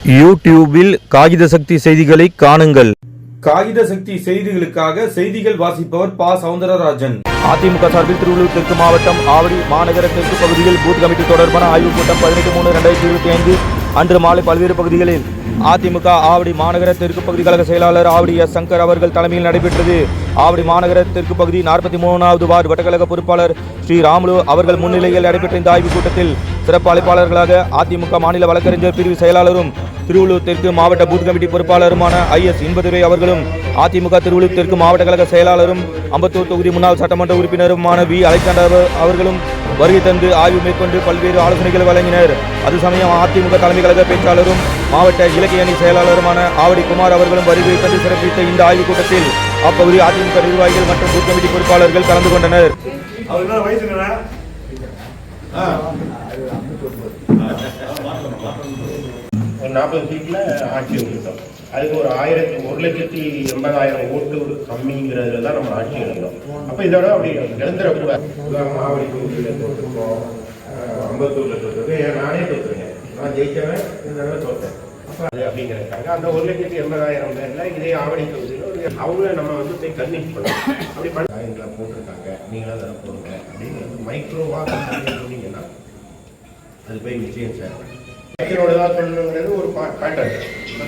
யூடியூபில் காகித சக்தி செய்திகளை காணுங்கள். காகித சக்தி செய்திகளுக்காக செய்திகள் வாசிப்பவர் பா. சவுந்தரராஜன். அதிமுக சார்பில் திருவள்ளூர் தெற்கு மாவட்டம் ஆவடி மாநகர தெற்கு பகுதியில் பூத் கமிட்டி தொடர்பான ஆய்வுக் கூட்டம் 18/3/2025 அன்று மாலை பல்வேறு பகுதிகளில் அதிமுக ஆவடி மாநகர தெற்கு பகுதி கழக செயலாளர் ஆவடி எஸ். சங்கர் அவர்கள் தலைமையில் நடைபெற்றது. ஆவடி மாநகர தெற்கு பகுதி 43வது வார்டு வட்டக்கழக பொறுப்பாளர் ஸ்ரீ ராமுலு அவர்கள் முன்னிலையில் நடைபெற்ற இந்த ஆய்வுக் கூட்டத்தில் சிறப்பு அழைப்பாளர்களாக அதிமுக மாநில வழக்கறிஞர் பிரிவு செயலாளரும் திருவள்ளூர் தெற்கு மாவட்ட பூத் கமிட்டி பொறுப்பாளருமான ஐ.எஸ். இன்பதுரை அவர்களும், அதிமுக திருவள்ளூர் தெற்கு மாவட்ட கழக செயலாளரும் அம்பத்தூர் தொகுதி முன்னாள் சட்டமன்ற உறுப்பினருமான வி. அலெக்சாண்டர் அவர்களும் வருகை தந்து ஆய்வு மேற்கொண்டு பல்வேறு ஆலோசனைகள் வழங்கினர். அது சமயம் அதிமுக தலைமை கழக பேச்சாளரும் மாவட்ட இலக்கிய அணி செயலாளருமான ஆவடி குமார் அவர்களும் வருகை தந்து சிறப்பித்த இந்த ஆய்வுக் கூட்டத்தில் அப்பகுதி அதிமுக நிர்வாகிகள் மற்றும் பூத் கமிட்டி பொறுப்பாளர்கள் கலந்து கொண்டனர். ஒரு 40 சீட்டில் ஆட்சி வந்துட்டோம். அதுக்கு ஒரு 1,80,000 ஓட்டு கம்மிங்கிறதுல தான் நம்ம ஆட்சி இழந்தோம். அப்போ இதோட அப்படி இழந்துடக்கூடாது. மாவடி தொகுதியில் தோற்றுருக்கோம், அம்பத்தூரில் தோற்றுருக்கு, நானே தோற்றுருக்கேன். நான் ஜெயிச்சவன் இந்த தோற்றேன். அப்போ அது அப்படிங்கிறதுக்காக அந்த 1,80,000 பேரில் இதே ஆவடி தொகுதியில் அவங்க நம்ம போய் கன்வின்ஸ் பண்ணலாம். அப்படி பண்ண எங்களை போட்டிருக்காங்க, நீங்களும் அதை போடுங்க அப்படின்னு மைக்ரோவாக சொன்னீங்கன்னா அது போய் நிச்சயம் சார் மைக்ரோட தான் சொல்லணுங்கிறது ஒரு பேட்டர்ன்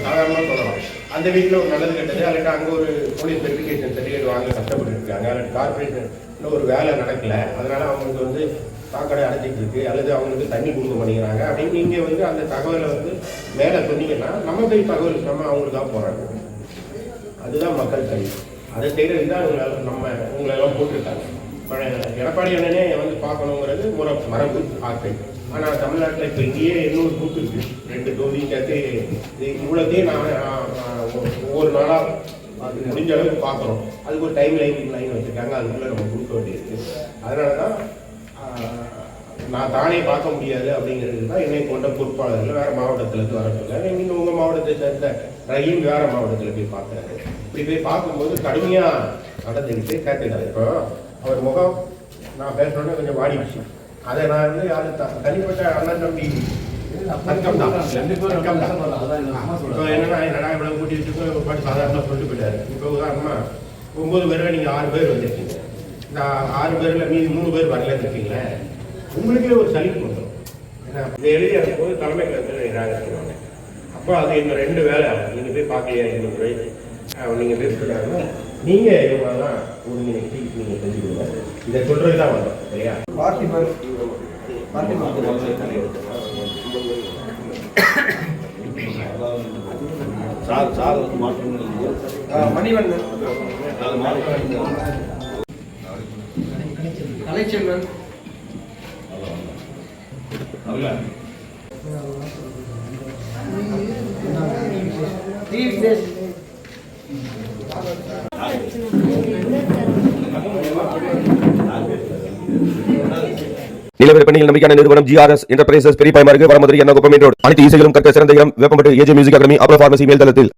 சாதாரணமாக சொல்லலாம். அந்த வீட்டில் ஒரு நல்லது கெட்டது, அல்லது அங்கே ஒரு போலீஸ் வெரிஃபிகேஷன் சர்டிஃபிகேட் வாங்க கஷ்டப்பட்டு இருக்காங்க, அல்லது கார்பரேஷன் ஒரு வேலை நடக்கலை, அதனால அவங்களுக்கு சாக்கடை அடைச்சிட்டு இருக்கு, அல்லது அவங்களுக்கு தண்ணி கொடுக்க மாட்டேங்கிறாங்க அப்படின்னு நீங்கள் அந்த தகவலை மேலே சொன்னீங்கன்னா நம்ம போய் தகவல் நம்ம அவங்களுக்காக போகிறாங்க. அதுதான் மக்கள் தண்ணி. அதை செய்கிறது தான் உங்களெல்லாம் போட்டிருக்காங்க. எடப்பாடி அண்ணனே பார்க்கணுங்கிறது மரபு ஆசை. ஆனால் தமிழ்நாட்டில் இப்போ இங்கேயே 800 பூத்து இருக்கு, 2 தொகுதியும் சேர்த்து இவ்வளோத்தையும் ஒவ்வொரு நாளாக அது முடிஞ்ச அளவுக்கு பார்க்குறோம். அதுக்கு ஒரு டைம் லைன் வச்சுருக்காங்க, அதுக்குள்ளே நம்ம கொடுக்க வேண்டியிருக்கு. அதனால தான் நான் தானே பார்க்க முடியாது அப்படிங்கிறது தான் என்னை கொண்ட பொறுப்பாளர்கள் வேறு மாவட்டத்திலேருந்து வர சொல்ல. நீங்கள் உங்கள் மாவட்டத்தை சேர்ந்த ரயில் வேறு மாவட்டத்தில் போய் பார்க்குறாரு. இப்படி போய் பார்க்கும்போது கடுமையாக நடந்துக்கிட்டு கேட்டுக்கிறாரு. இப்போ அவர் முகம் நான் பேசுகிறோன்னே கொஞ்சம் வாடிடுச்சு. அதை நான் அது தனிப்பட்ட அண்ணன் தம்பி தர்க்கம் தான். இப்போ என்னன்னா இவ்வளோ கூட்டிகிட்டு பாட்டு சாதாரணமாக சொல்லிட்டு போயிட்டாரு. இப்போ உதாரணமாக 9 பேரில் நீங்கள் 6 பேர் வந்துருக்கீங்க. இந்த 6 பேரில் மீதி 3 பேர் வரலன்னு இருக்கீங்களே, உங்களுக்கே ஒரு சலிப்பு வந்துடும். ஏன்னா இதை எழுதி போது தலைமை கருத்தில் நிராகரிக்கிறாங்க. அப்போ அது இன்னும் 2 வேலை. நீங்கள் போய் பார்க்கலையா, நீங்கள் பேசுகிறாங்க, நீங்கள் இவங்கெல்லாம் ஒருங்கிணைச்சி நீங்கள் செஞ்சு கொடுங்க. இதை சொல்கிறது தான் வந்தோம் இல்லையா? மணிவண்ணன், கலைச்செல்வன், நிலவர பெண்ணில் நம்பிக்கையான நிறுவனம் GRS என்டர்பிரைசஸ் பெரிய பாய்மார்க்கு வடமதுரை எண்ணகுப்பம் ரோடு. அனைத்து இசைகளும் கற்க சிறந்த இடம் வேப்பம்பட்டு AJ மியூசிக் அகாடமி அப்ரோ பார்மசி மேல் தளத்தில்.